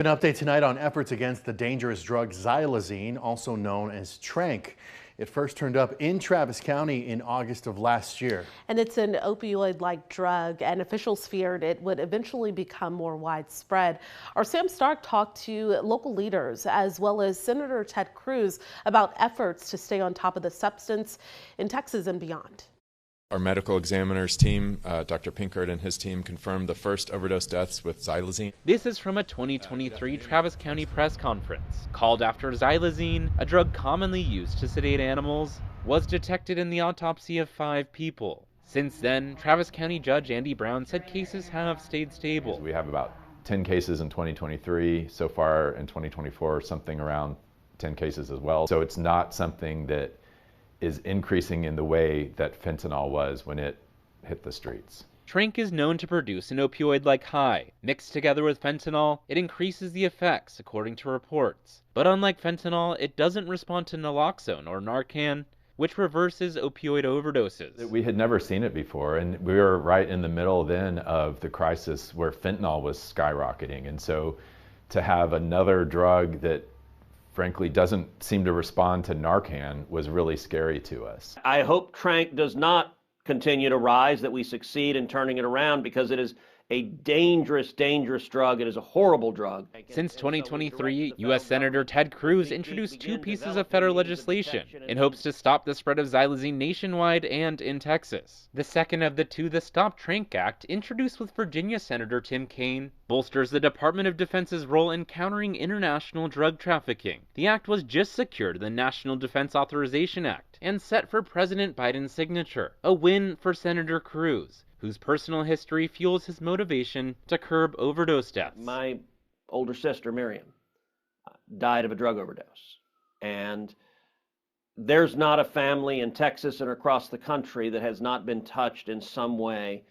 An update tonight on efforts against the dangerous drug xylazine, also known as tranq. It first turned up in Travis County in August of last year. And it's an opioid-like drug, and officials feared it would eventually become more widespread. Our Sam Stark talked to local leaders as well as Senator Ted Cruz about efforts to stay on top of the substance in Texas and beyond. Our medical examiner's team, Dr. Pinkert and his team, confirmed the first overdose deaths with xylazine. This is from a 2023 Travis County press conference. Called after xylazine, a drug commonly used to sedate animals, was detected in the autopsy of 5 people. Since then, Travis County Judge Andy Brown said cases have stayed stable. We have about 10 cases in 2023. So far in 2024, something around 10 cases as well. So it's not something that is increasing in the way that fentanyl was when it hit the streets. Tranq is known to produce an opioid-like high. Mixed together with fentanyl, it increases the effects, according to reports. But unlike fentanyl, it doesn't respond to naloxone or Narcan, which reverses opioid overdoses. We had never seen it before, and we were right in the middle then of the crisis where fentanyl was skyrocketing. And so to have another drug that frankly doesn't seem to respond to Narcan was really scary to us. I hope tranq does not continue to rise, that we succeed in turning it around, because it is a dangerous, dangerous drug. It is a horrible drug. Since 2023, U.S. Senator Ted Cruz introduced 2 pieces of federal legislation in hopes to stop the spread of xylazine nationwide and in Texas. The second of the 2, the Stop Tranq Act, introduced with Virginia Senator Tim Kaine, bolsters the Department of Defense's role in countering international drug trafficking. The act was just secured in the National Defense Authorization Act and set for President Biden's signature, a win for Senator Cruz, whose personal history fuels his motivation to curb overdose deaths. My older sister, Miriam, died of a drug overdose. And there's not a family in Texas and across the country that has not been touched in some way.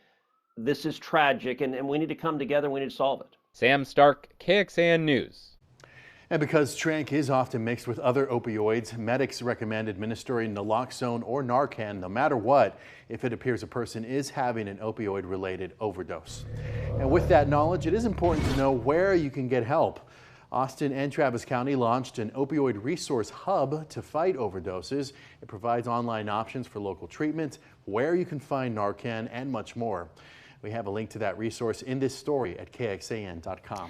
This is tragic, and we need to come together and we need to solve it. Sam Stark, KXAN News. And because tranq is often mixed with other opioids, medics recommend administering naloxone or Narcan no matter what if it appears a person is having an opioid-related overdose. And with that knowledge, it is important to know where you can get help. Austin and Travis County launched an opioid resource hub to fight overdoses. It provides online options for local treatment, where you can find Narcan, and much more. We have a link to that resource in this story at KXAN.com.